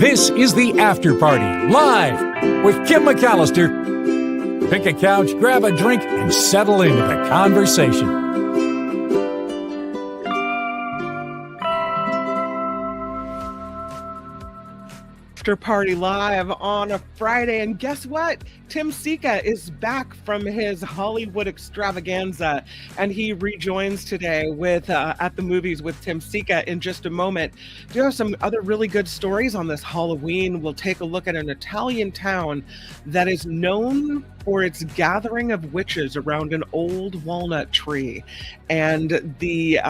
This is The After Party, live with Kim McAllister. Pick a couch, grab a drink, and settle into the conversation. After Party live on a Friday, and guess what? Tim Sika is back from his Hollywood extravaganza, and he rejoins today with At the Movies with Tim Sika in just a moment. Do have some other really good stories on this Halloween. We'll take a look at an Italian town that is known for its gathering of witches around an old walnut tree, and the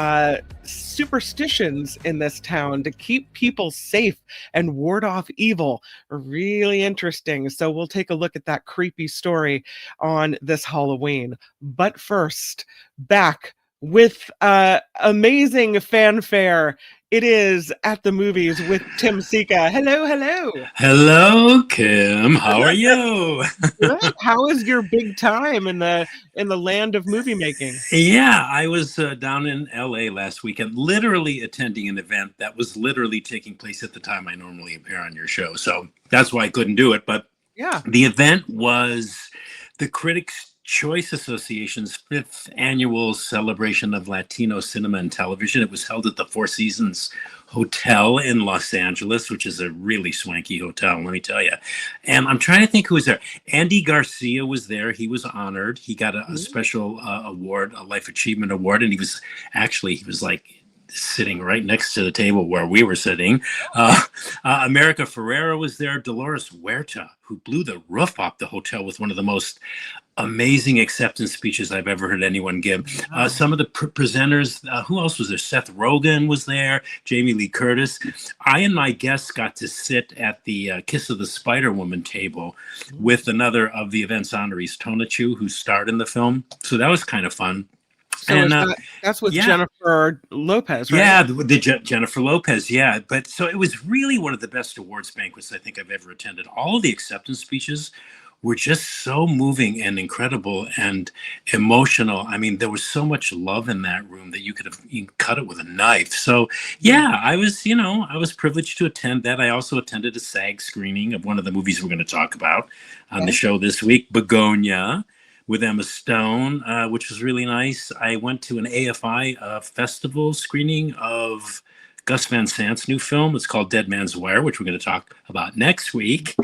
superstitions in this town to keep people safe and ward off evil are really interesting. So we'll take a look at that creepy story on this Halloween. But first, back with amazing fanfare, it is At the Movies with Tim Sika. Hello, hello. Hello, Kim. How are you? Good. How is your big time in the land of movie making? Yeah, I was down in LA last weekend, literally attending an event that was literally taking place at the time I normally appear on your show. So that's why I couldn't do it. But yeah, the event was the Critics' Choice Association's 5th annual celebration of Latino cinema and television. It was held at the Four Seasons Hotel in Los Angeles, which is a really swanky hotel, let me tell you. And I'm trying to think who was there. Andy Garcia was there. He was honored. He got a special award, a Life Achievement Award, and he was like sitting right next to the table where we were sitting. America Ferrera was there. Dolores Huerta, who blew the roof off the hotel with one of the most amazing acceptance speeches I've ever heard anyone give. Some of the presenters, who else was there? Seth Rogen was there, Jamie Lee Curtis. I and my guests got to sit at the Kiss of the Spider-Woman table with another of the event's honorees, Tonatiuh, who starred in the film. So that was kind of fun. So and that's with Jennifer Lopez, right? Yeah, Jennifer Lopez, yeah. But so it was really one of the best awards banquets I think I've ever attended. All of the acceptance speeches were just so moving and incredible and emotional. I mean, there was so much love in that room that you could cut it with a knife. So yeah, I was privileged to attend that. I also attended a SAG screening of one of the movies we're going to talk about on the show this week, Begonia, with Emma Stone, which was really nice. I went to an AFI festival screening of Gus Van Sant's new film. It's called Dead Man's Wire, which we're going to talk about next week.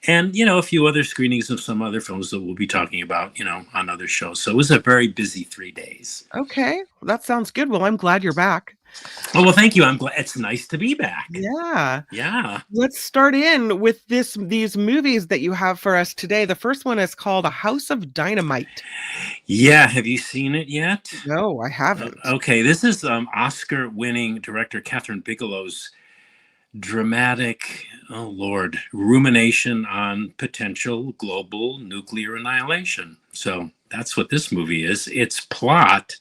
And, a few other screenings of some other films that we'll be talking about, on other shows. So it was a very busy 3 days. Okay. Well, that sounds good. Well, I'm glad you're back. Oh, well, thank you. I'm glad. It's nice to be back. Yeah. Let's start in with these movies that you have for us today. The first one is called A House of Dynamite. Yeah. Have you seen it yet? No, I haven't. Okay. This is Oscar-winning director Catherine Bigelow's dramatic, rumination on potential global nuclear annihilation. So that's what this movie is. Its plot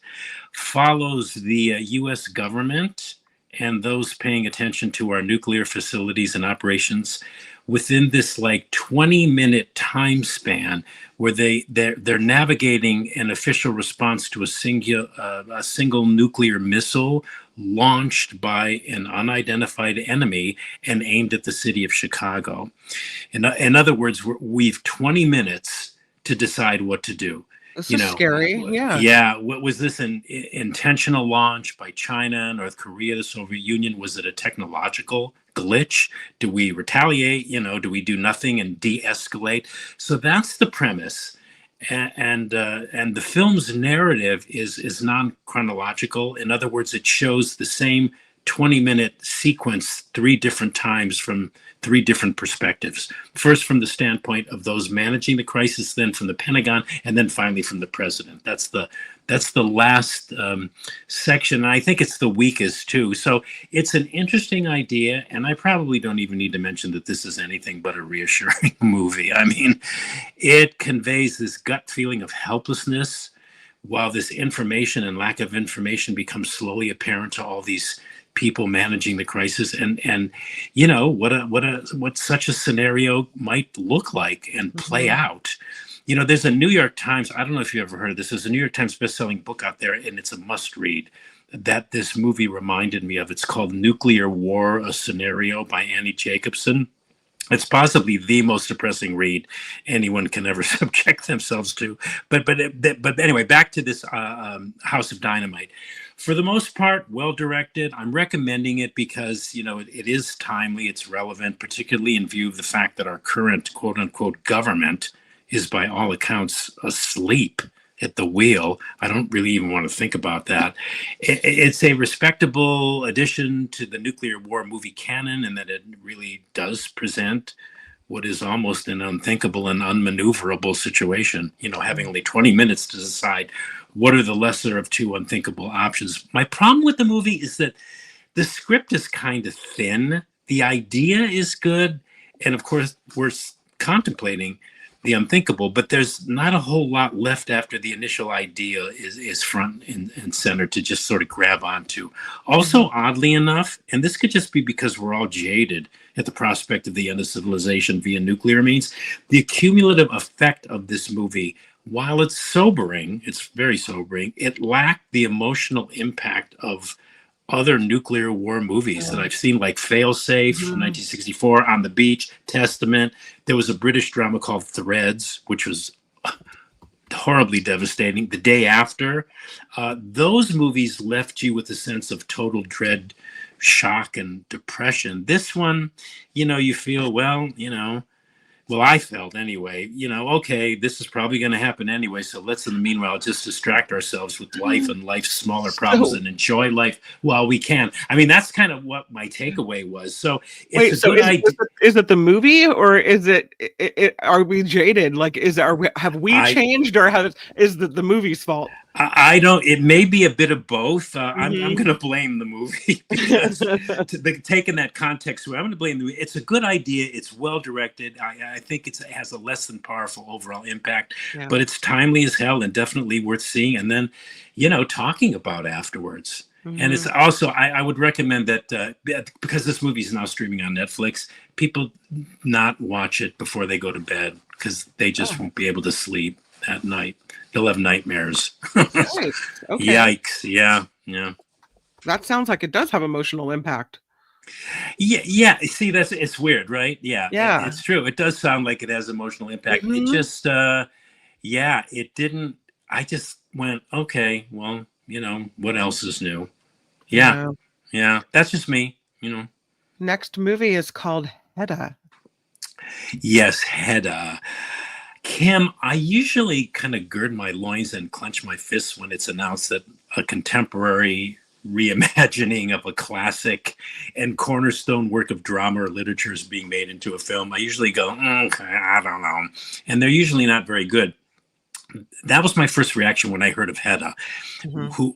follows the U.S. government and those paying attention to our nuclear facilities and operations within this 20-minute time span where they're navigating an official response to a single nuclear missile launched by an unidentified enemy and aimed at the city of Chicago. In other words, we've 20 minutes to decide what to do. This is scary. Yeah. Was this an intentional launch by China, North Korea, the Soviet Union? Was it a technological glitch? Do we retaliate? Do we do nothing and de-escalate? So that's the premise. And the film's narrative is non-chronological. In other words, it shows the same 20-minute sequence 3 different times from 3 different perspectives. First, from the standpoint of those managing the crisis, then from the Pentagon, and then finally from the president. That's the last section. And I think it's the weakest too. So it's an interesting idea. And I probably don't even need to mention that this is anything but a reassuring movie. I mean, it conveys this gut feeling of helplessness while this information and lack of information becomes slowly apparent to all these people managing the crisis, and what such a scenario might look like and play out. There's a New York Times, I don't know if you ever heard of this, there's a New York Times bestselling book out there, and it's a must read that this movie reminded me of. It's called Nuclear War, A Scenario by Annie Jacobson. It's possibly the most depressing read anyone can ever subject themselves to. But anyway, back to this House of Dynamite. For the most part, well directed. I'm recommending it because it is timely, it's relevant, particularly in view of the fact that our current quote unquote government is by all accounts asleep at the wheel. I don't really even want to think about that. It's a respectable addition to the nuclear war movie canon in that it really does present what is almost an unthinkable and unmaneuverable situation, having only 20 minutes to decide what are the lesser of two unthinkable options. My problem with the movie is that the script is kind of thin. The idea is good. And of course, we're contemplating the unthinkable, but there's not a whole lot left after the initial idea is front and center to just sort of grab onto. Also, oddly enough, and this could just be because we're all jaded at the prospect of the end of civilization via nuclear means, the cumulative effect of this movie, while it's sobering, it's very sobering, it lacked the emotional impact of other nuclear war movies that I've seen, like Failsafe from 1964, On the Beach, Testament. There was a British drama called Threads, which was horribly devastating. The Day After. Those movies left you with a sense of total dread, shock, and depression. This one, you feel, well, I felt anyway, okay, this is probably going to happen anyway. So let's, in the meanwhile, just distract ourselves with life and life's smaller problems and enjoy life while we can. I mean, that's kind of what my takeaway was. So it's a good idea. Is it the movie, or is it are we jaded? Like, have we changed, or is the movie's fault? I don't. It may be a bit of both. I'm going to blame the movie because taking that context, I'm going to blame the movie. It's a good idea. It's well directed. I think it has a less than powerful overall impact, but it's timely as hell and definitely worth seeing. And then, talking about afterwards. And it's also, I would recommend that because this movie is now streaming on Netflix, people not watch it before they go to bed because they just won't be able to sleep at night. You'll have nightmares. Nice. Okay. Yikes. Yeah. That sounds like it does have emotional impact. Yeah. See, it's weird, right? Yeah. It's true. It does sound like it has emotional impact. It just, it didn't. I just went, okay, well, what else is new? Yeah. That's just me, Next movie is called Hedda. Yes, Hedda. Kim, I usually kind of gird my loins and clench my fists when it's announced that a contemporary reimagining of a classic and cornerstone work of drama or literature is being made into a film. I usually go, okay, I don't know. And they're usually not very good. That was my first reaction when I heard of Hedda,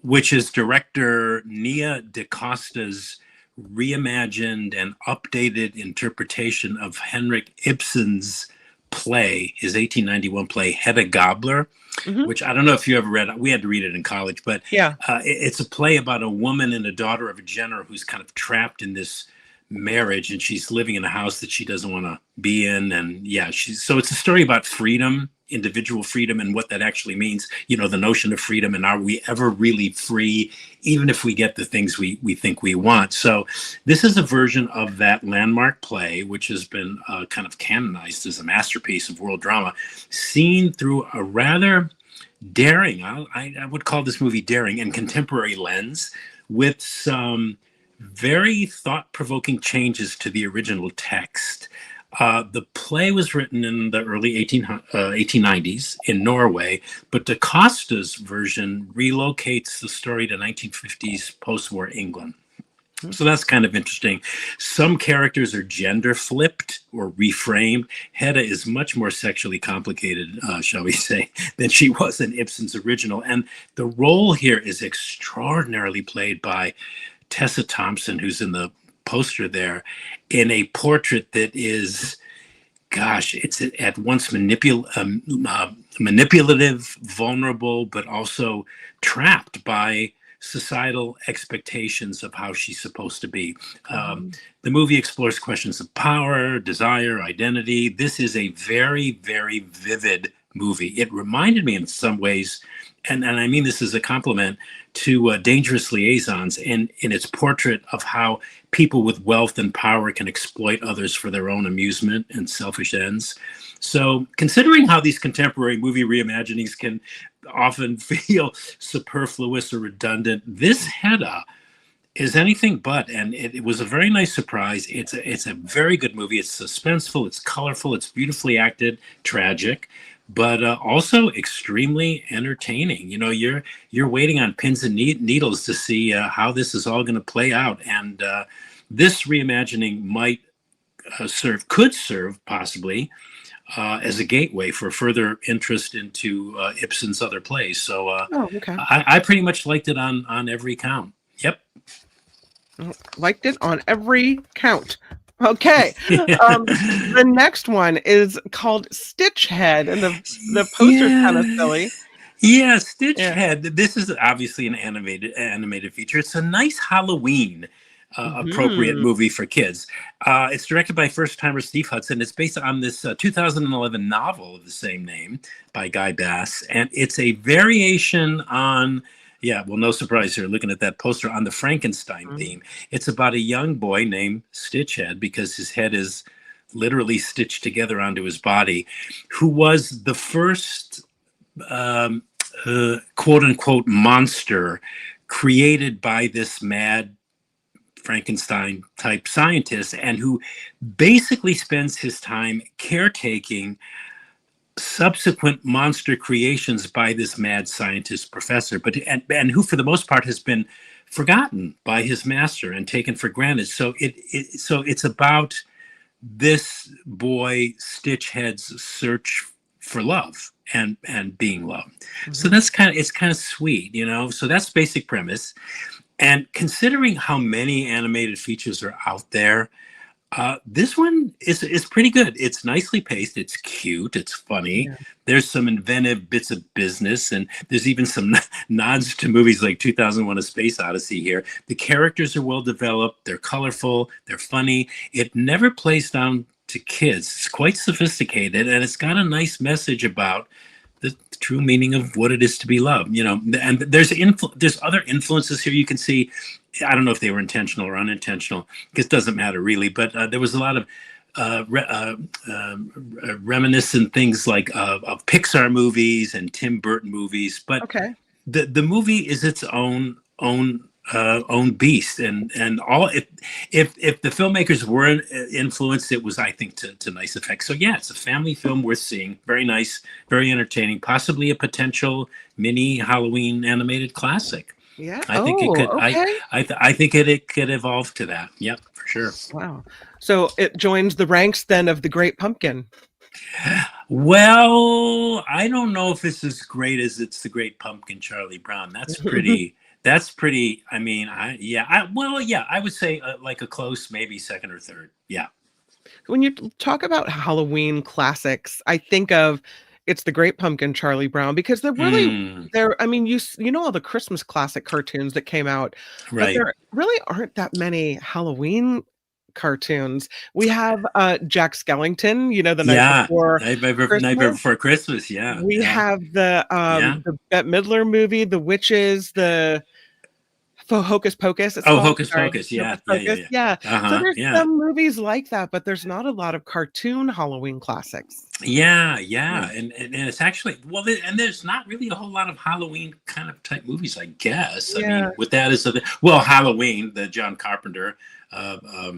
which is director Nia DaCosta's reimagined and updated interpretation of Henrik Ibsen's play, his 1891 play Hedda Gabler, which I don't know if you ever read. We had to read it in college, but it's a play about a woman and a daughter of a general who's kind of trapped in this marriage, and she's living in a house that she doesn't want to be in. And so it's a story about freedom, individual freedom, and what that actually means, the notion of freedom, and are we ever really free, even if we get the things we think we want. So this is a version of that landmark play, which has been kind of canonized as a masterpiece of world drama, seen through a rather daring, I would call this movie daring, and contemporary lens, with some very thought-provoking changes to the original text. The play was written in the early 1890s in Norway, but DaCosta's version relocates the story to 1950s post-war England. So that's kind of interesting. Some characters are gender flipped or reframed. Hedda is much more sexually complicated, shall we say, than she was in Ibsen's original. And the role here is extraordinarily played by Tessa Thompson, who's in the poster there, in a portrait that is, it's at once manipulative, vulnerable, but also trapped by societal expectations of how she's supposed to be. The movie explores questions of power, desire, identity. This is a very, very vivid movie. It reminded me in some ways, and I mean this as a compliment to Dangerous Liaisons in its portrait of how people with wealth and power can exploit others for their own amusement and selfish ends. So, considering how these contemporary movie reimaginings can often feel superfluous or redundant, this Hedda is anything but, and it was a very nice surprise. It's a very good movie. It's suspenseful, it's colorful, it's beautifully acted, tragic, but also extremely entertaining. You know, you're waiting on pins and needles to see how this is all going to play out, and this reimagining could serve possibly as a gateway for further interest into Ibsen's other plays. So Okay. I pretty much liked it on every count. Yep. Liked it on every count. Okay. The next one is called Stitch Head, and the poster's kind of silly. Yeah, Stitch Head. This is obviously an animated feature. It's a nice Halloween appropriate movie for kids. It's directed by first-timer Steve Hudson. It's based on this 2011 novel of the same name by Guy Bass, and it's a variation on. Yeah, well, no surprise here, looking at that poster, on the Frankenstein theme. It's about a young boy named Stitchhead, because his head is literally stitched together onto his body, who was the first quote-unquote monster created by this mad Frankenstein-type scientist, and who basically spends his time caretaking subsequent monster creations by this mad scientist professor, but and who for the most part has been forgotten by his master and taken for granted. So it's about this boy Stitchhead's search for love and being loved. So it's kind of sweet, you know. So that's basic premise. And considering how many animated features are out there, this one is pretty good. It's nicely paced. It's cute. It's funny. Yeah. There's some inventive bits of business, and there's even some nods to movies like 2001: A Space Odyssey here. The characters are well developed. They're colorful. They're funny. It never plays down to kids. It's quite sophisticated, and it's got a nice message about the true meaning of what it is to be loved. You know, and there's other influences here. You can see. I don't know if they were intentional or unintentional. It doesn't matter really, but there was a lot of reminiscent things like of Pixar movies and Tim Burton movies. But the movie is its own beast, and all. If the filmmakers were influenced, it was, I think, to nice effect. So yeah, it's a family film worth seeing. Very nice, very entertaining. Possibly a potential mini Halloween animated classic. Yeah, I think it could. Okay. I think it could evolve to that. Yep, for sure. Wow. So it joins the ranks then of The Great Pumpkin. Well, I don't know if it's as great as It's the Great Pumpkin, Charlie Brown. That's pretty. That's pretty. I mean, I would say like a close, maybe second or third. Yeah. When you talk about Halloween classics, I think of It's the Great Pumpkin, Charlie Brown, because they're really they're. I mean, you know all the Christmas classic cartoons that came out, but there really aren't that many Halloween cartoons. We have Jack Skellington, you know, the night before Christmas. Yeah. We have the Bette Midler movie, The Witches, the Hocus Pocus. Hocus Pocus. Yeah. Yeah. So there's some movies like that, but there's not a lot of cartoon Halloween classics. Yeah. And it's actually, well, and there's not really a whole lot of Halloween kind of type movies, I guess. I mean, with that is Halloween, the John Carpenter,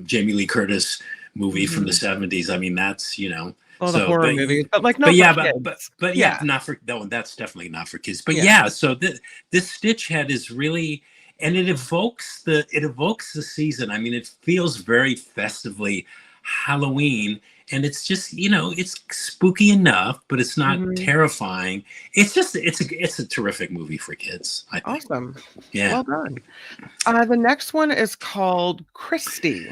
Jamie Lee Curtis movie from the 70s. I mean, that's, you know. Well, the horror movies, but like, not for that's definitely not for kids. But so this Stitchhead is really. And it evokes the season. I mean, it feels very festively Halloween, and it's just, you know, it's spooky enough, but it's not terrifying. It's just it's a terrific movie for kids, I think. Awesome. Yeah. Well done. The next one is called Christy.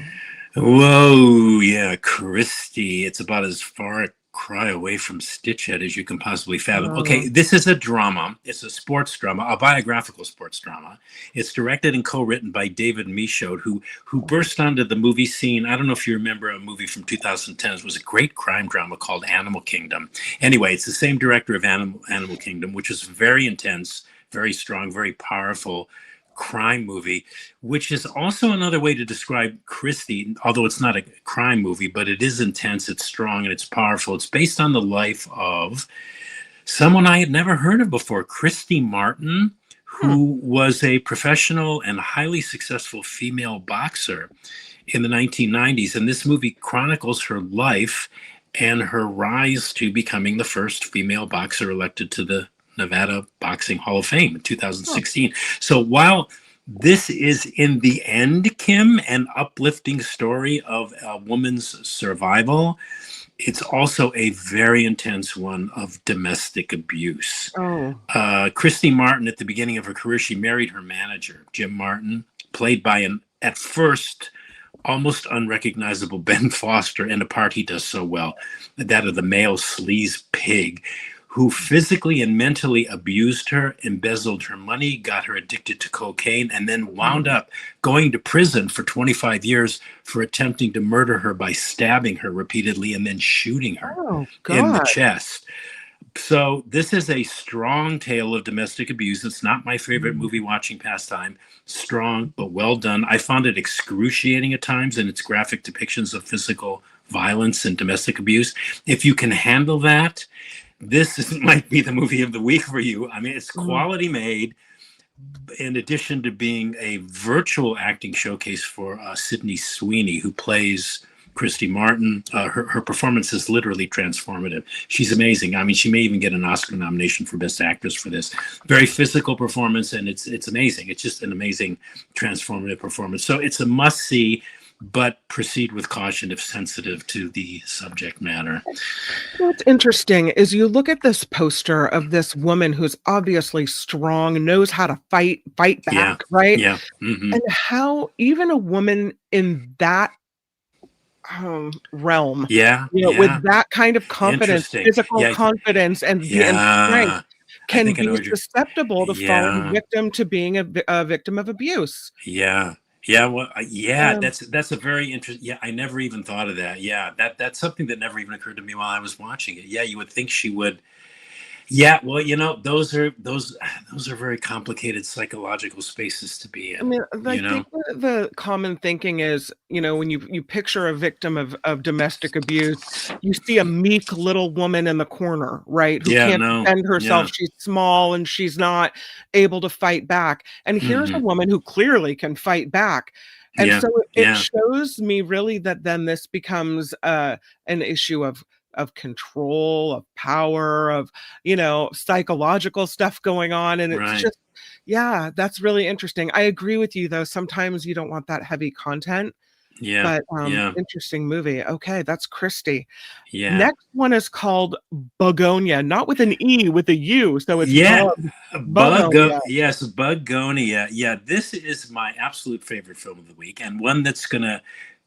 Whoa, yeah, Christy. It's about as far cry away from Stitchhead as you can possibly fathom. Oh, Okay, this is a drama. It's a sports drama, a biographical sports drama. It's directed and co-written by David Michaud, who burst onto the movie scene. I don't know if you remember a movie from 2010. It was a great crime drama called Animal Kingdom. Anyway, it's the same director of Animal Kingdom, which is very intense, very strong, very powerful crime movie, which is also another way to describe Christie, although it's not a crime movie, but it is intense, it's strong, and it's powerful. It's based on the life of someone I had never heard of before, Christy Martin, who was a professional and highly successful female boxer in the 1990s. And this movie chronicles her life and her rise to becoming the first female boxer elected to the Nevada Boxing Hall of Fame in 2016. So while this is in the end, Kim, an uplifting story of a woman's survival, it's also a very intense one of domestic abuse. Christy Martin, at the beginning of her career, she married her manager, Jim Martin, played by an, at first, almost unrecognizable Ben Foster in a part he does so well, that of the male sleaze pig, who physically and mentally abused her, embezzled her money, got her addicted to cocaine, and then wound up going to prison for 25 years for attempting to murder her by stabbing her repeatedly and then shooting her in the chest. So this is a strong tale of domestic abuse. It's not my favorite movie watching pastime. Strong, but well done. I found it excruciating at times in its graphic depictions of physical violence and domestic abuse. If you can handle that, might be the movie of the week for you. I mean, it's quality made, in addition to being a virtual acting showcase for Sydney Sweeney, who plays Christy Martin. Her performance is literally transformative. She's amazing. I mean, she may even get an Oscar nomination for Best Actress for this. Very physical performance, and it's amazing. It's just an amazing transformative performance. So it's a must-see, but proceed with caution if sensitive to the subject matter. what's interesting is you look at this poster of this woman who's obviously strong, knows how to fight back, right? Yeah. Mm-hmm. And how even a woman in that realm, with that kind of confidence, physical confidence, and strength, can be susceptible to falling victim to being a victim of abuse. That's a very interesting. Yeah, I never even thought of that. Yeah, that's something that never even occurred to me while I was watching it. Yeah, you would think she would. Yeah, well, those are very complicated psychological spaces to be in. I mean, I think the common thinking is, when you picture a victim of domestic abuse, you see a meek little woman in the corner, right? Who can't defend herself. She's small and she's not able to fight back. And here's a woman who clearly can fight back. And so it shows me really that then this becomes an issue of control, of power, of psychological stuff going on, and it's just that's really interesting. I agree with you though, sometimes you don't want that heavy content, but interesting movie. Okay, that's Christy. Next one is called Begonia, not with an E, with a U, so it's Begonia. Yes, Begonia. Yeah, this is my absolute favorite film of the week, and one that's gonna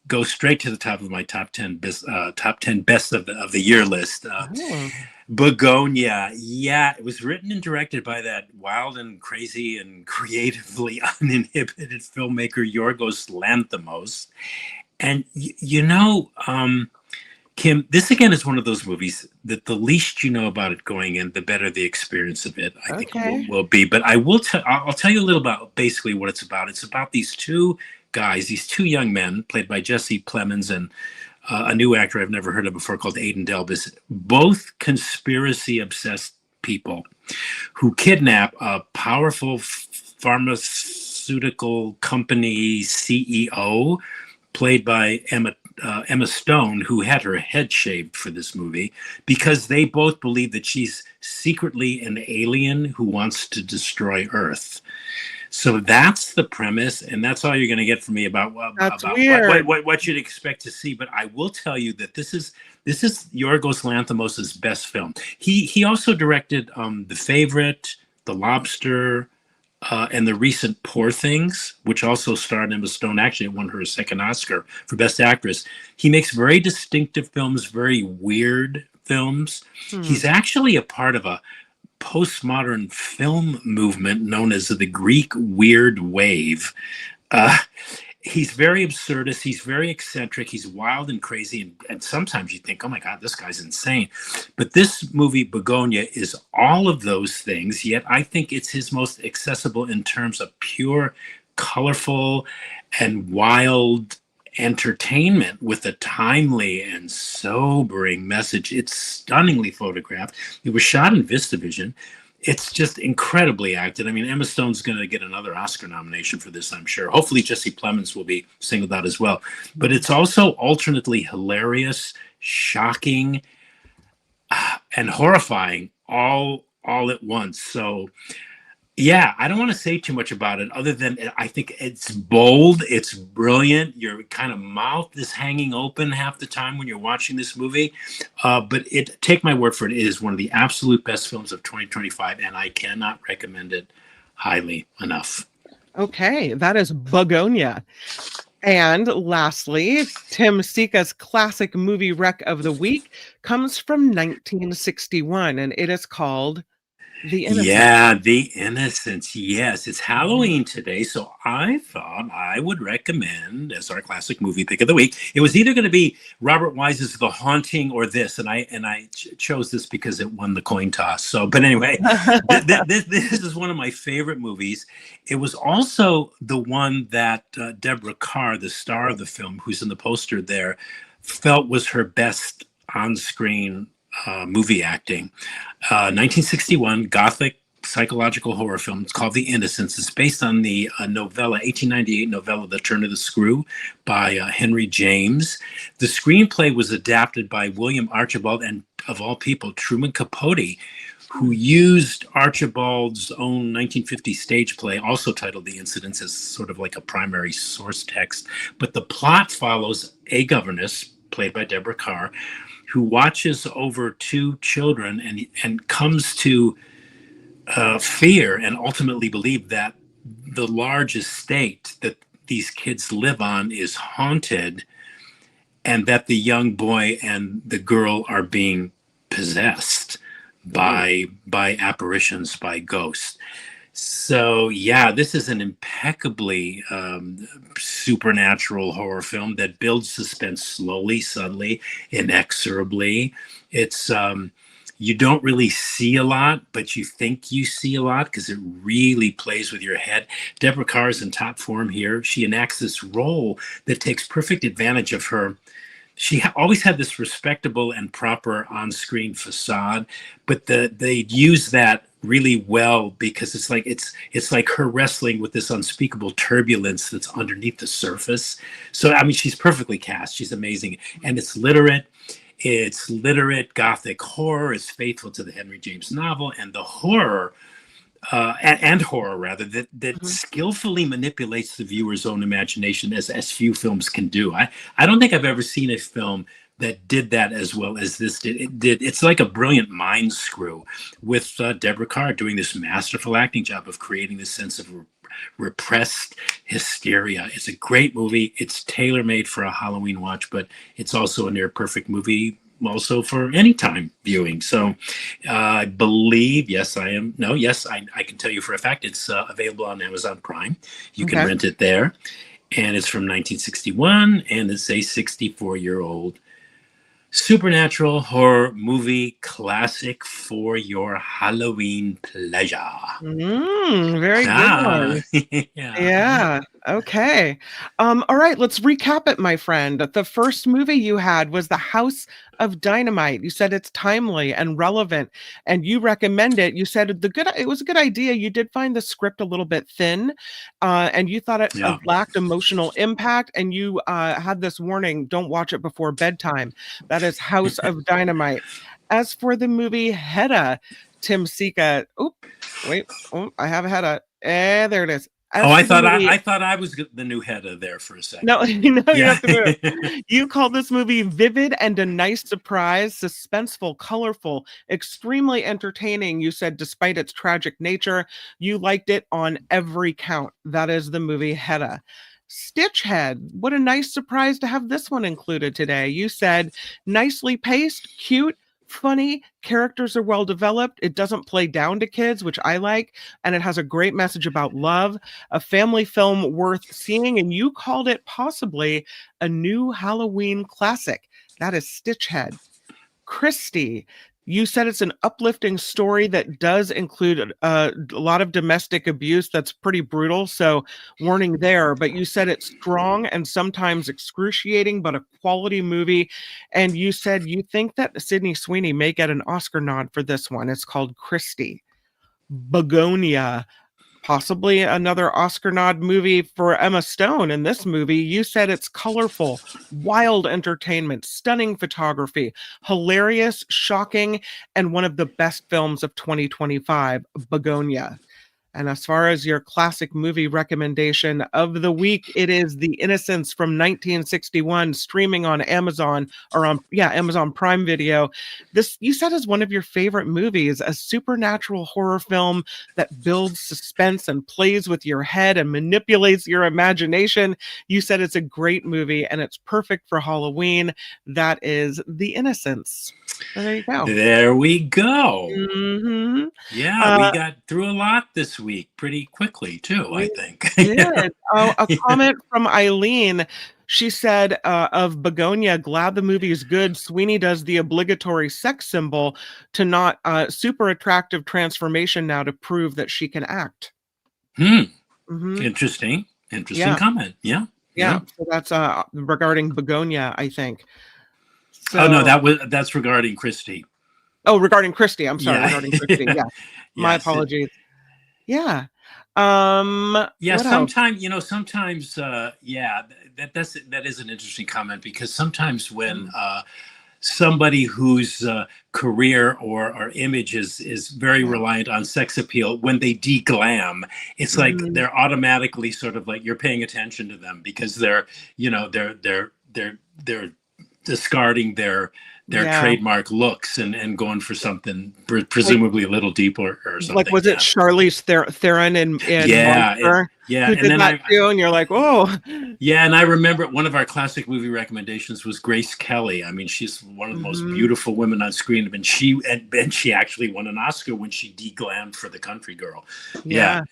go straight to the top of my top 10 best of the year list. Begonia. Yeah, it was written and directed by that wild and crazy and creatively uninhibited filmmaker Yorgos Lanthimos. And Kim, this again is one of those movies that the least you know about it going in, the better the experience of it, I think will be. But I'll tell you a little about basically what it's about. It's about these two guys, these two young men, played by Jesse Plemons and a new actor I've never heard of before called Aidan Delbus, both conspiracy-obsessed people who kidnap a powerful pharmaceutical company CEO, played by Emma Stone, who had her head shaved for this movie, because they both believe that she's secretly an alien who wants to destroy Earth. So that's the premise, and that's all you're going to get from me about what you'd expect to see. But I will tell you that this is Yorgos Lanthimos' best film. He also directed The Favorite, The Lobster, and the recent Poor Things, which also starred Emma Stone. Actually, it won her a second Oscar for Best Actress. He makes very distinctive films, very weird films. Hmm. He's actually a part of a postmodern film movement known as the Greek Weird Wave. Uh, he's very absurdist. He's very eccentric. He's wild and crazy. And sometimes you think, oh my God, this guy's insane. But this movie, Begonia, is all of those things. Yet I think it's his most accessible in terms of pure, colorful, and wild entertainment with a timely and sobering message. It's stunningly photographed. It was shot in VistaVision. It's just incredibly acted. I mean, Emma Stone's going to get another Oscar nomination for this, I'm sure. Hopefully, Jesse Plemons will be singled out as well. But it's also alternately hilarious, shocking, and horrifying all at once. So, yeah, I don't want to say too much about it other than I think it's bold, it's brilliant. Your kind of mouth is hanging open half the time when you're watching this movie. But take my word for it, it is one of the absolute best films of 2025, and I cannot recommend it highly enough. Okay, that is Begonia. And lastly, Tim Sika's classic movie rec of the week comes from 1961, and it is called The Innocents. Yeah, The Innocents. Yes, it's Halloween today, so I thought I would recommend as our classic movie pick of the week. It was either going to be Robert Wise's The Haunting or this, and I chose this because it won the coin toss. So, but anyway, this is one of my favorite movies. It was also the one that Deborah Kerr, the star of the film, who's in the poster there, felt was her best on-screen movie acting. 1961 Gothic psychological horror film. It's called The Innocents. It's based on the 1898 novella The Turn of the Screw by Henry James. The screenplay was adapted by William Archibald and, of all people, Truman Capote, who used Archibald's own 1950 stage play, also titled The Incidents, as sort of like a primary source text. But the plot follows a governess, played by Deborah Kerr, who watches over two children and comes to fear and ultimately believe that the large estate that these kids live on is haunted, and that the young boy and the girl are being possessed by apparitions, by ghosts. So yeah, this is an impeccably supernatural horror film that builds suspense slowly, subtly, inexorably. It's you don't really see a lot, but you think you see a lot because it really plays with your head. Deborah Kerr is in top form here. She enacts this role that takes perfect advantage of her. She always had this respectable and proper on-screen facade, but they use that really well because it's like her wrestling with this unspeakable turbulence that's underneath the surface. So I mean, she's perfectly cast. She's amazing, and it's literate. It's literate Gothic horror. It's faithful to the Henry James novel, and the horror. And horror rather that skillfully manipulates the viewer's own imagination as few films can do. I don't think I've ever seen a film that did that as well as this did. It's like a brilliant mind screw with Deborah Kerr doing this masterful acting job of creating this sense of repressed hysteria. It's a great movie. It's tailor-made for a Halloween watch, but it's also a near perfect movie also for anytime viewing. So I believe, I can tell you for a fact it's available on Amazon Prime. You can rent it there. And it's from 1961, and it's a 64-year-old supernatural horror movie classic for your Halloween pleasure. Very good one. Yeah. Okay. All right, let's recap it, my friend. The first movie you had was The House of Dynamite. You said it's timely and relevant, and you recommend it. You said it was a good idea. You did find the script a little bit thin, and you thought it lacked emotional impact, and you had this warning: don't watch it before bedtime. That is House of Dynamite. As for the movie Hedda, Tim Sika. I have a Hedda. There it is. I thought I was the new Hedda there for a second. No, you have to do it. You called this movie vivid and a nice surprise, suspenseful, colorful, extremely entertaining. You said despite its tragic nature, you liked it on every count. That is the movie Hedda. Stitchhead, what a nice surprise to have this one included today. You said nicely paced, cute, funny, characters are well developed, it doesn't play down to kids, which I like, and it has a great message about love, a family film worth seeing, and you called it possibly a new Halloween classic. That is Stitchhead. Christy, you said it's an uplifting story that does include a lot of domestic abuse that's pretty brutal, so warning there. But you said it's strong and sometimes excruciating, but a quality movie. And you said you think that Sydney Sweeney may get an Oscar nod for this one. It's called Christy. Begonia, possibly another Oscar nod movie for Emma Stone in this movie. You said it's colorful, wild entertainment, stunning photography, hilarious, shocking, and one of the best films of 2025, Begonia. And as far as your classic movie recommendation of the week, it is The Innocents from 1961, streaming on Amazon or on Amazon Prime Video. This you said is one of your favorite movies, a supernatural horror film that builds suspense and plays with your head and manipulates your imagination. You said it's a great movie and it's perfect for Halloween. That is The Innocents. So there you go. There we go. Mm-hmm. Yeah, we got through a lot this week pretty quickly too, I think. Did. A comment from Eileen. She said of Begonia, glad the movie is good. Sweeney does the obligatory sex symbol to not super attractive transformation now to prove that she can act. Mm-hmm. Interesting comment. Yeah. So that's regarding Begonia, I think. So, oh no, that's regarding Christy. Oh, regarding Christy. I'm sorry, regarding Christy. Yeah. My apologies. Yeah. Sometimes that is an interesting comment, because sometimes when somebody whose career or image is very reliant on sex appeal, when they de-glam, it's like they're automatically sort of like you're paying attention to them, because they're discarding their trademark looks and going for something presumably a little deeper or something. Like, was it Charlize Theron in Monster? Yeah, who did that too? And you're like, oh. Yeah, and I remember one of our classic movie recommendations was Grace Kelly. I mean, she's one of the most beautiful women on screen, and she actually won an Oscar when she de-glammed for The Country Girl. Yeah.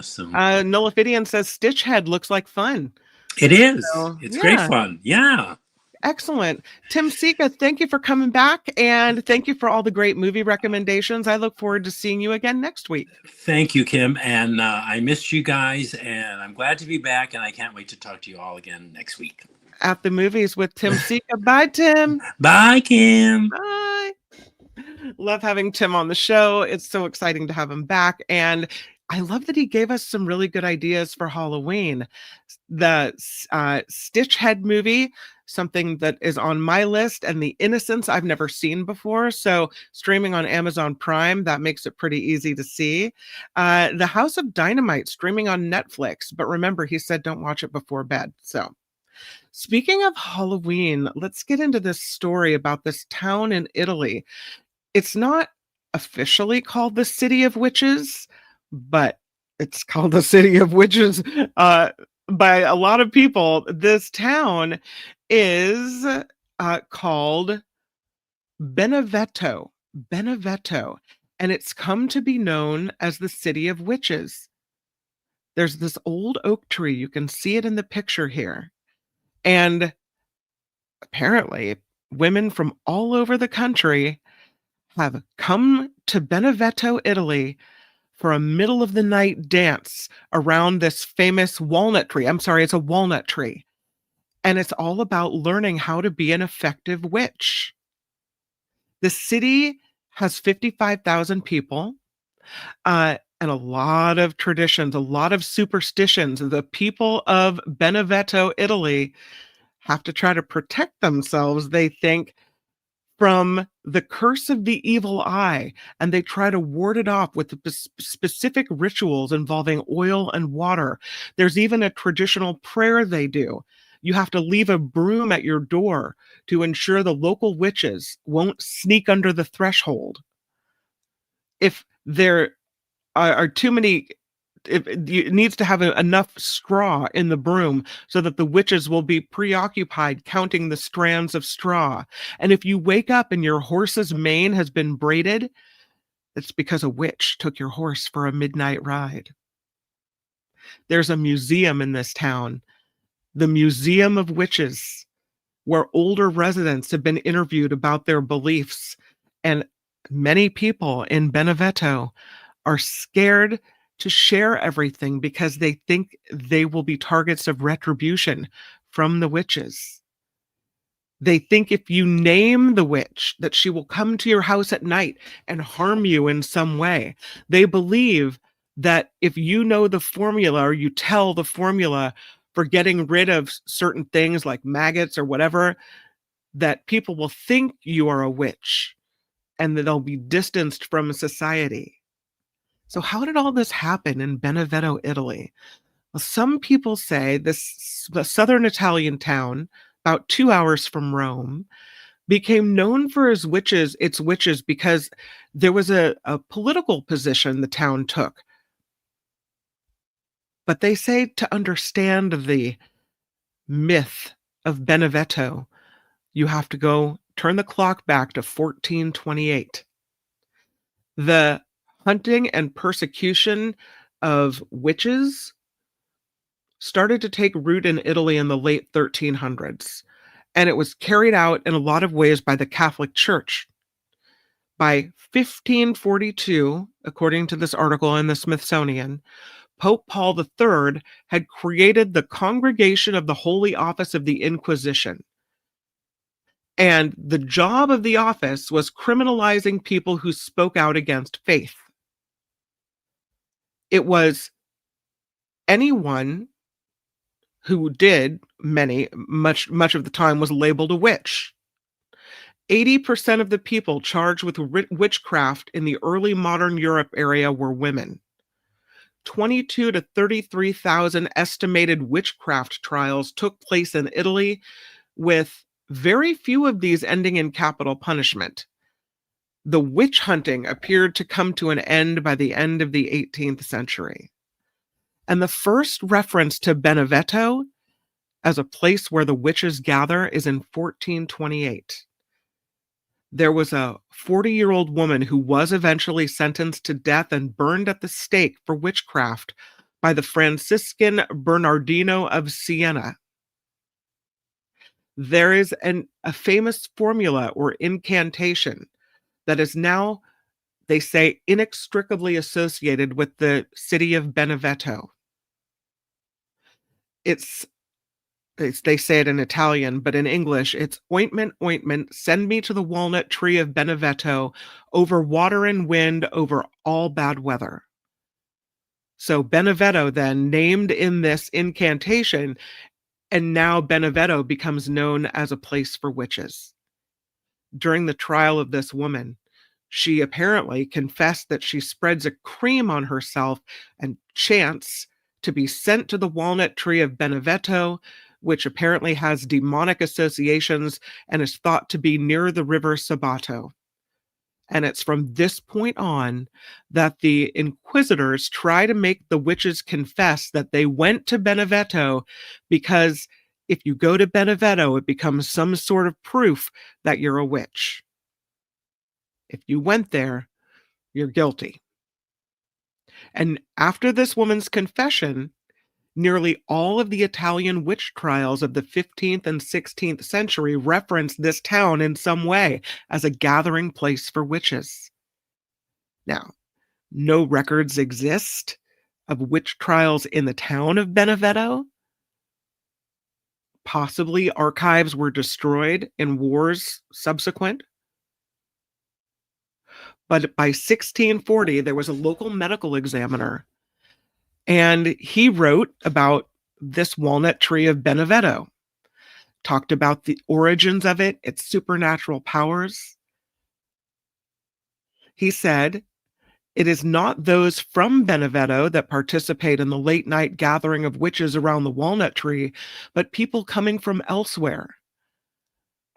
So Nola Fidian says Stitchhead looks like fun. It is. So, it's great fun. Yeah. Excellent. Tim Sika, thank you for coming back, and thank you for all the great movie recommendations. I look forward to seeing you again next week. Thank you, Kim. And I missed you guys, and I'm glad to be back, and I can't wait to talk to you all again next week. At the Movies with Tim Sika. Bye, Tim. Bye, Kim. Bye. Love having Tim on the show. It's so exciting to have him back. And I love that he gave us some really good ideas for Halloween. The Stitchhead movie, something that is on my list, and The Innocents I've never seen before. So streaming on Amazon Prime, that makes it pretty easy to see. The House of Dynamite streaming on Netflix. But remember, he said don't watch it before bed. So speaking of Halloween, let's get into this story about this town in Italy. It's not officially called the City of Witches, but it's called the City of Witches by a lot of people. This town is called Benevento, and it's come to be known as the City of Witches. There's this old oak tree. You can see it in the picture here. And apparently, women from all over the country have come to Benevento, Italy, for a middle of the night dance around this famous walnut tree. I'm sorry, it's a walnut tree. And it's all about learning how to be an effective witch. The city has 55,000 people and a lot of traditions, a lot of superstitions. The people of Benevento, Italy have to try to protect themselves, they think, from the curse of the evil eye, and they try to ward it off with specific rituals involving oil and water. There's even a traditional prayer they do. You have to leave a broom at your door to ensure the local witches won't sneak under the threshold. If there are too many it needs to have enough straw in the broom so that the witches will be preoccupied counting the strands of straw. And if you wake up and your horse's mane has been braided, it's because a witch took your horse for a midnight ride. There's a museum in this town, the Museum of Witches, where older residents have been interviewed about their beliefs. And many people in Benevetto are scared to share everything because they think they will be targets of retribution from the witches. They think if you name the witch, that she will come to your house at night and harm you in some way. They believe that if you know the formula or you tell the formula for getting rid of certain things like maggots or whatever, that people will think you are a witch and that they'll be distanced from society. So how did all this happen in Benevetto, Italy? Well, some people say the southern Italian town, about 2 hours from Rome, became known for its witches because there was a political position the town took. But they say to understand the myth of Benevetto, you have to go turn the clock back to 1428. The hunting and persecution of witches started to take root in Italy in the late 1300s, and it was carried out in a lot of ways by the Catholic Church. By 1542, according to this article in the Smithsonian, Pope Paul III had created the Congregation of the Holy Office of the Inquisition. And the job of the office was criminalizing people who spoke out against faith. It was anyone who did, much of the time, was labeled a witch. 80% of the people charged with witchcraft in the early modern Europe area were women. 22 to 33,000 estimated witchcraft trials took place in Italy, with very few of these ending in capital punishment. The witch hunting appeared to come to an end by the end of the 18th century. And the first reference to Benevetto as a place where the witches gather is in 1428. There was a 40-year-old woman who was eventually sentenced to death and burned at the stake for witchcraft by the Franciscan Bernardino of Siena. There is a famous formula or incantation that is now, they say, inextricably associated with the city of Benevetto. They say it in Italian, but in English, it's ointment, ointment, send me to the walnut tree of Benevetto, over water and wind, over all bad weather. So Benevetto then named in this incantation, and now Benevetto becomes known as a place for witches. During the trial of this woman, she apparently confessed that she spreads a cream on herself and chants to be sent to the walnut tree of Benevetto, which apparently has demonic associations and is thought to be near the river Sabato. And it's from this point on that the inquisitors try to make the witches confess that they went to Benevetto, because if you go to Benevetto, it becomes some sort of proof that you're a witch. If you went there, you're guilty. And after this woman's confession, nearly all of the Italian witch trials of the 15th and 16th century reference this town in some way as a gathering place for witches. Now, no records exist of witch trials in the town of Benevetto. Possibly archives were destroyed in wars subsequent. But by 1640, there was a local medical examiner, and he wrote about this walnut tree of Benevetto, talked about the origins of it, its supernatural powers. He said, "It is not those from Benevetto that participate in the late night gathering of witches around the walnut tree, but people coming from elsewhere."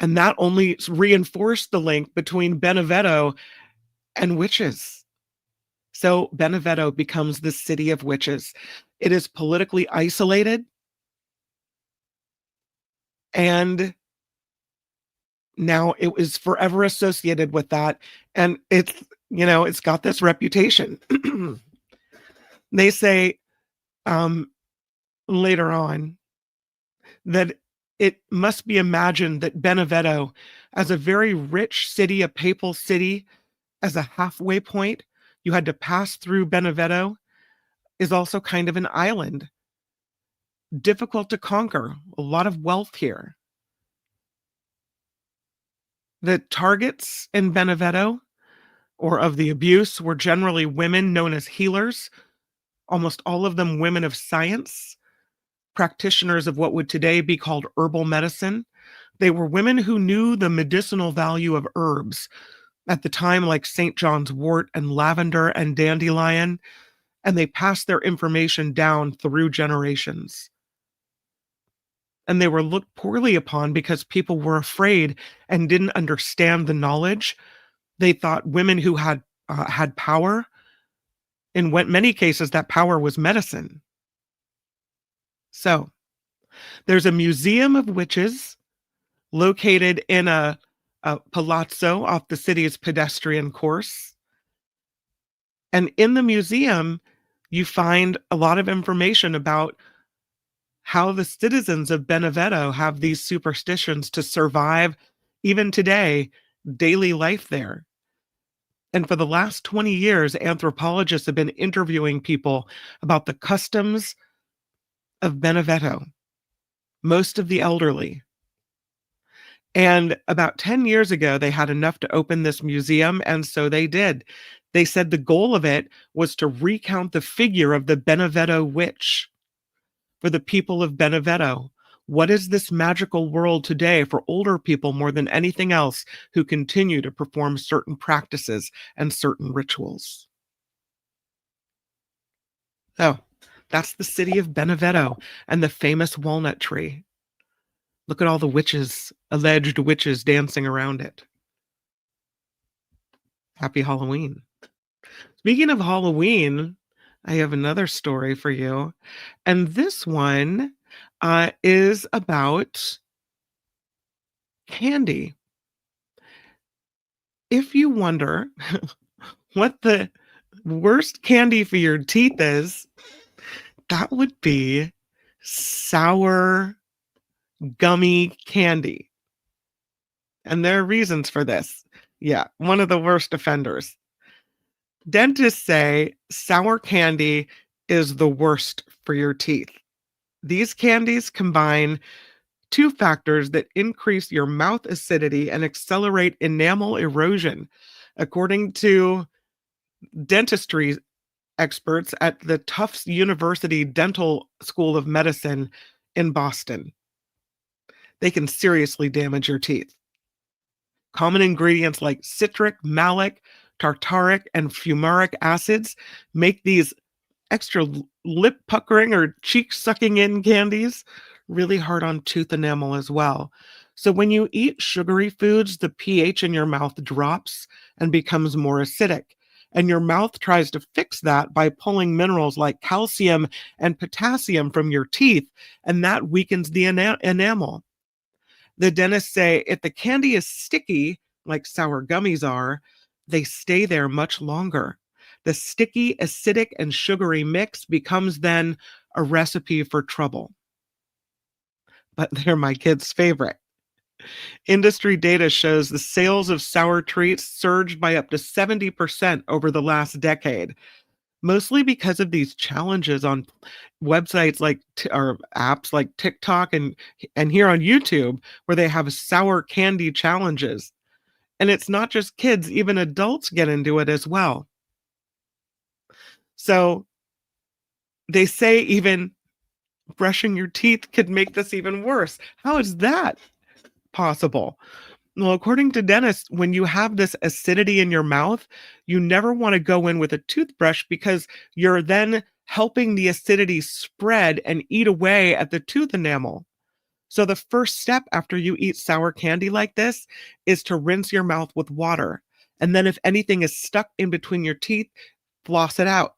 And that only reinforced the link between Benevetto and witches. So Benevento becomes the city of witches. It is politically isolated, and now it was forever associated with that. And it's got this reputation. They say um, later on that it must be imagined that Benevento, as a very rich city, a papal city, as a halfway point, you had to pass through Benevento, is also kind of an island, difficult to conquer, a lot of wealth here. The targets in Benevento, or of the abuse, were generally women known as healers, almost all of them women of science, practitioners of what would today be called herbal medicine. They were women who knew the medicinal value of herbs at the time, like St. John's wort and lavender and dandelion, and they passed their information down through generations. And they were looked poorly upon because people were afraid and didn't understand the knowledge. They thought women who had power, in many cases, that power was medicine. So there's a museum of witches located in a palazzo off the city's pedestrian course. And in the museum, you find a lot of information about how the citizens of Benevento have these superstitions to survive, even today, daily life there. And for the last 20 years, anthropologists have been interviewing people about the customs of Benevento, most of the elderly. And about 10 years ago, they had enough to open this museum, and so they did. They said the goal of it was to recount the figure of the Benevento witch for the people of Benevento. What is this magical world today for older people more than anything else who continue to perform certain practices and certain rituals? So that's the city of Benevento and the famous walnut tree. Look at all the witches, alleged witches, dancing around it. Happy Halloween. Speaking of Halloween, I have another story for you. And this one is about candy. If you wonder what the worst candy for your teeth is, that would be sour gummy candy. And there are reasons for this. Yeah, one of the worst offenders. Dentists say sour candy is the worst for your teeth. These candies combine two factors that increase your mouth acidity and accelerate enamel erosion, according to dentistry experts at the Tufts University Dental School of Medicine in Boston. They can seriously damage your teeth. Common ingredients like citric, malic, tartaric, and fumaric acids make these extra lip puckering or cheek sucking in candies really hard on tooth enamel as well. So when you eat sugary foods, the pH in your mouth drops and becomes more acidic. And your mouth tries to fix that by pulling minerals like calcium and potassium from your teeth, and that weakens the enamel. The dentists say if the candy is sticky, like sour gummies are, they stay there much longer. The sticky, acidic, and sugary mix becomes then a recipe for trouble. But they're my kids' favorite. Industry data shows the sales of sour treats surged by up to 70% over the last decade, mostly because of these challenges on websites like or apps like TikTok and here on YouTube, where they have sour candy challenges. And it's not just kids, even adults get into it as well. So they say even brushing your teeth could make this even worse. How is that possible? Well, according to dentists, when you have this acidity in your mouth, you never want to go in with a toothbrush because you're then helping the acidity spread and eat away at the tooth enamel. So the first step after you eat sour candy like this is to rinse your mouth with water. And then if anything is stuck in between your teeth, floss it out.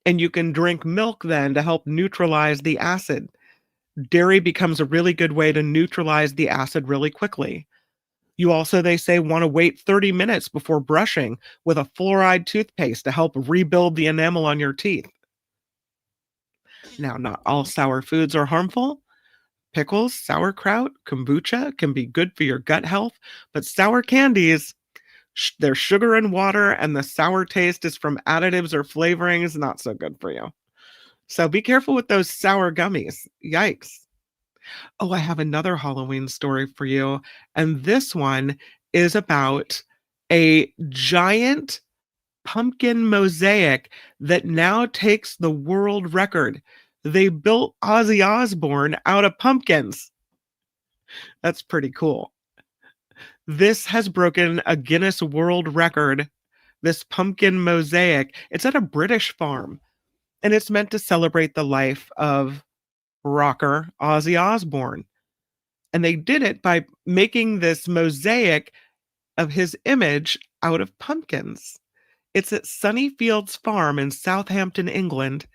And you can drink milk then to help neutralize the acid. Dairy becomes a really good way to neutralize the acid really quickly. You also, they say, want to wait 30 minutes before brushing with a fluoride toothpaste to help rebuild the enamel on your teeth. Now, not all sour foods are harmful. Pickles, sauerkraut, kombucha can be good for your gut health, but sour candies, they're sugar and water, and the sour taste is from additives or flavorings, not so good for you. So be careful with those sour gummies. Yikes. Oh, I have another Halloween story for you. And this one is about a giant pumpkin mosaic that now takes the world record. They built Ozzy Osbourne out of pumpkins. That's pretty cool. This has broken a Guinness World Record. This pumpkin mosaic, it's at a British farm, and it's meant to celebrate the life of rocker Ozzy Osbourne. And they did it by making this mosaic of his image out of pumpkins. It's at Sunnyfields Farm in Southampton, England.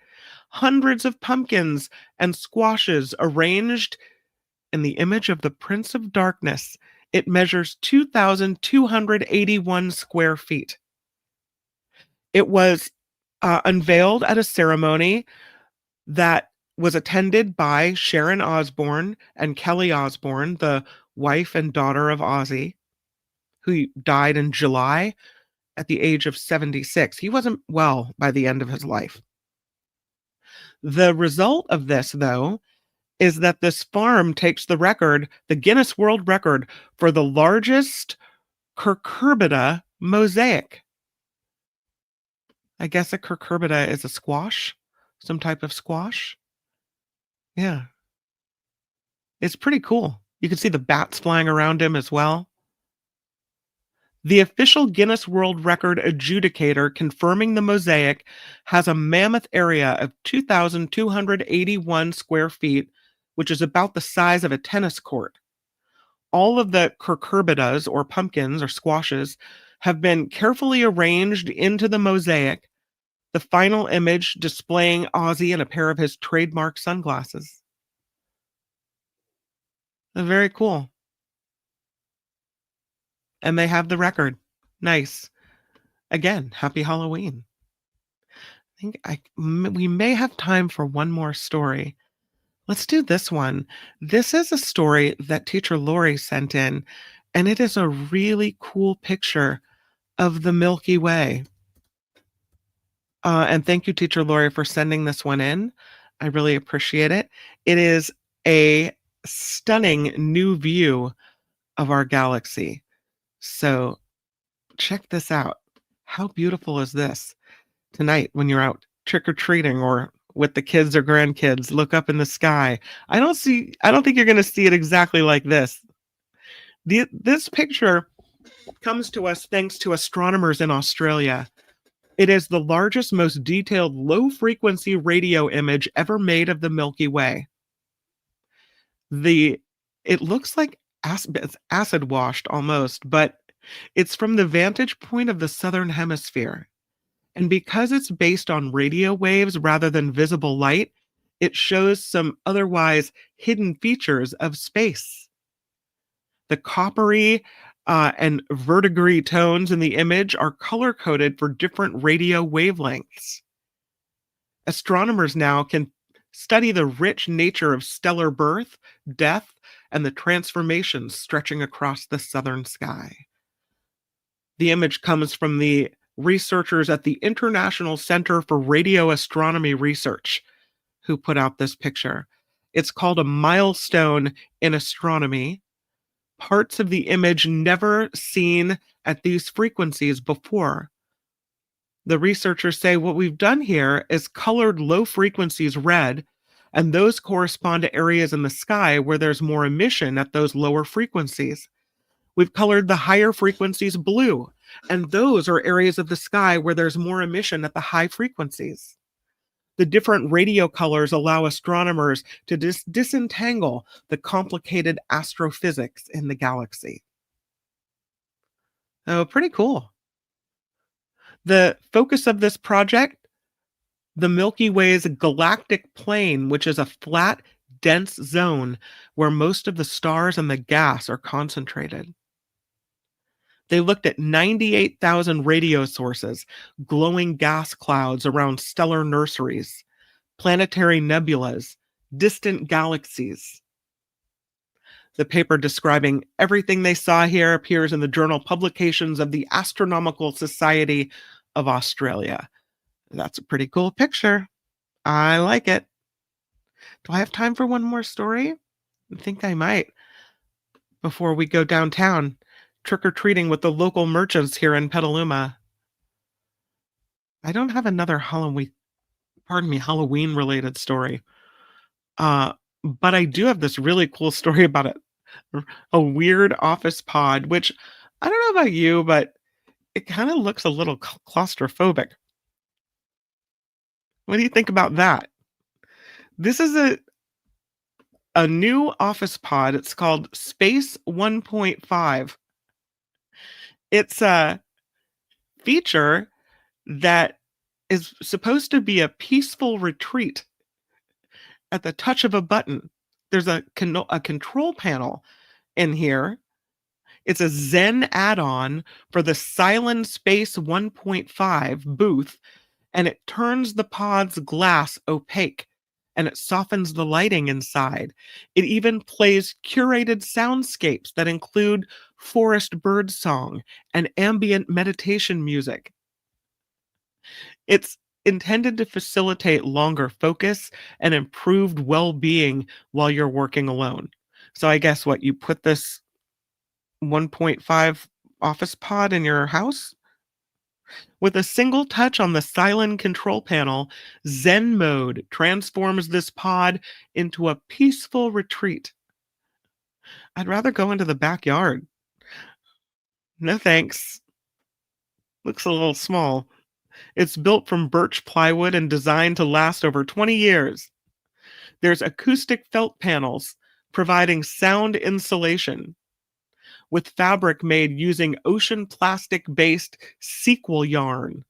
Hundreds of pumpkins and squashes arranged in the image of the Prince of Darkness. It measures 2,281 square feet. It was unveiled at a ceremony that was attended by Sharon Osbourne and Kelly Osbourne, the wife and daughter of Ozzy, who died in July at the age of 76. He wasn't well by the end of his life. The result of this, though, is that this farm takes the record, the Guinness World Record, for the largest cucurbita mosaic. I guess a cucurbita is a squash, some type of squash. Yeah. It's pretty cool. You can see the bats flying around him as well. The official Guinness World Record adjudicator confirming the mosaic has a mammoth area of 2,281 square feet, which is about the size of a tennis court. All of the cucurbitas, or pumpkins or squashes, have been carefully arranged into the mosaic, the final image displaying Ozzy in a pair of his trademark sunglasses. Very cool. And they have the record. Nice. Again, happy Halloween. I think we may have time for one more story. Let's do this one. This is a story that teacher Lori sent in, and it is a really cool picture of the Milky Way. And thank you, teacher Lori, for sending this one in. I really appreciate it. It is a stunning new view of our galaxy. So check this out. How beautiful is this? Tonight, when you're out trick-or-treating or with the kids or grandkids, look up in the sky. I don't think you're going to see it exactly like this. This picture comes to us thanks to astronomers in Australia. It is the largest, most detailed low-frequency radio image ever made of the Milky Way. It looks like it's acid washed almost, but it's from the vantage point of the southern hemisphere. And because it's based on radio waves rather than visible light, it shows some otherwise hidden features of space. The coppery and verdigris tones in the image are color-coded for different radio wavelengths. Astronomers now can study the rich nature of stellar birth, death, and the transformations stretching across the southern sky. The image comes from the researchers at the International Center for Radio Astronomy Research who put out this picture. It's called a milestone in astronomy. Parts of the image never seen at these frequencies before. The researchers say what we've done here is colored low frequencies red, and those correspond to areas in the sky where there's more emission at those lower frequencies. We've colored the higher frequencies blue, and those are areas of the sky where there's more emission at the high frequencies. The different radio colors allow astronomers to disentangle the complicated astrophysics in the galaxy. Oh, pretty cool. The focus of this project, the Milky Way's galactic plane, which is a flat, dense zone where most of the stars and the gas are concentrated. They looked at 98,000 radio sources, glowing gas clouds around stellar nurseries, planetary nebulas, distant galaxies. The paper describing everything they saw here appears in the journal Publications of the Astronomical Society of Australia. That's a pretty cool picture. I like it. Do I have time for one more story? I think I might before we go downtown trick-or-treating with the local merchants here in Petaluma. I don't have another Halloween-related story. But I do have this really cool story about a weird office pod, which I don't know about you, but it kind of looks a little claustrophobic. What do you think about that? This is a new office pod. It's called Space 1.5. It's a feature that is supposed to be a peaceful retreat at the touch of a button. There's a control panel in here. It's a Zen add-on for the Silent Space 1.5 booth, and it turns the pod's glass opaque, and it softens the lighting inside. It even plays curated soundscapes that include forest bird song and ambient meditation music. It's intended to facilitate longer focus and improved well-being while you're working alone. So I guess what, you put this 1.5 office pod in your house? With a single touch on the silent control panel, Zen mode transforms this pod into a peaceful retreat. I'd rather go into the backyard. No thanks. Looks a little small. It's built from birch plywood and designed to last over 20 years. There's acoustic felt panels providing sound insulation with fabric made using ocean plastic-based sequel yarn.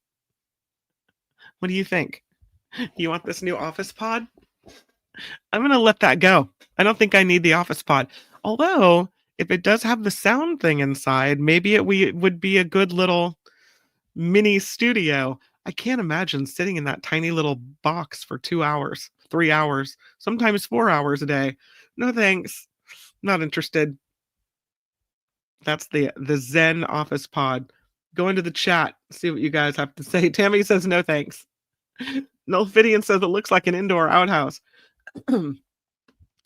What do you think? You want this new office pod? I'm going to let that go. I don't think I need the office pod. Although, if it does have the sound thing inside, maybe it would be a good little mini studio. I can't imagine sitting in that tiny little box for 2 hours, 3 hours, sometimes 4 hours a day. No thanks. Not interested. That's the Zen office pod. Go into the chat, see what you guys have to say. Tammy says no thanks. Nulfidian says it looks like an indoor outhouse.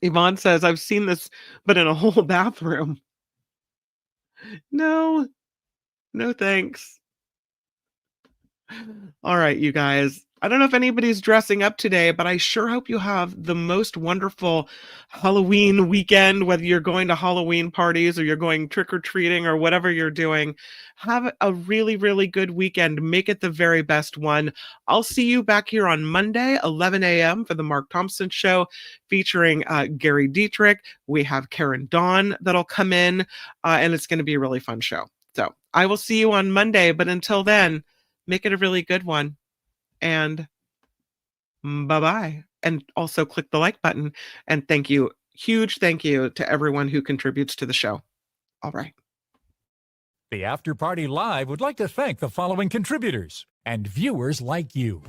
Yvonne says, I've seen this, but in a whole bathroom. No thanks. All right, you guys. I don't know if anybody's dressing up today, but I sure hope you have the most wonderful Halloween weekend, whether you're going to Halloween parties or you're going trick-or-treating or whatever you're doing. Have a really, really good weekend. Make it the very best one. I'll see you back here on Monday, 11 a.m. for the Mark Thompson Show featuring Gary Dietrich. We have Karen Dawn that'll come in, and it's going to be a really fun show. So I will see you on Monday, but until then, make it a really good one. And bye-bye. And also click the like button. And thank you. Huge thank you to everyone who contributes to the show. All right. The After Party Live would like to thank the following contributors and viewers like you.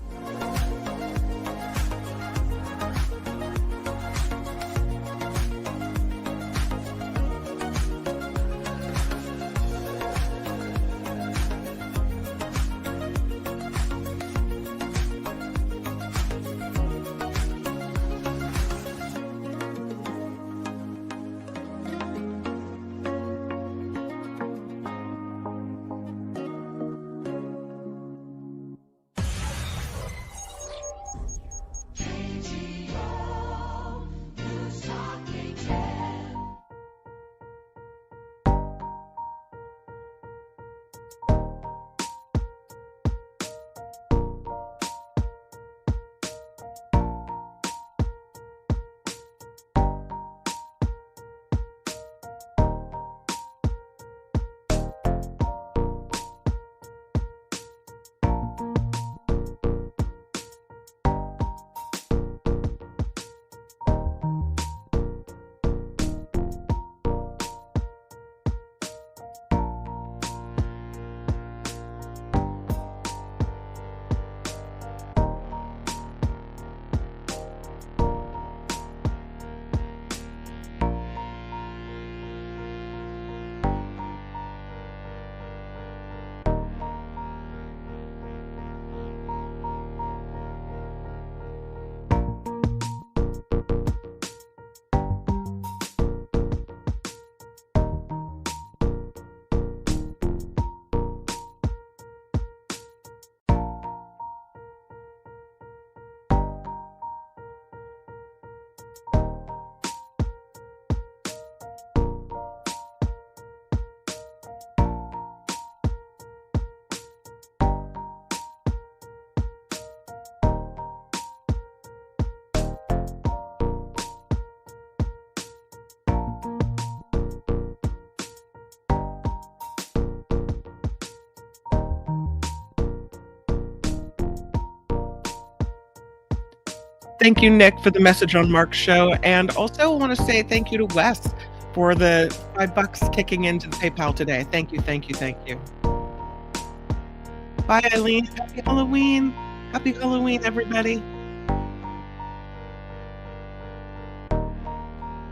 Thank you, Nick, for the message on Mark's show. And also want to say thank you to Wes for the $5 kicking into the PayPal today. Thank you, thank you, thank you. Bye, Eileen. Happy Halloween. Happy Halloween, everybody.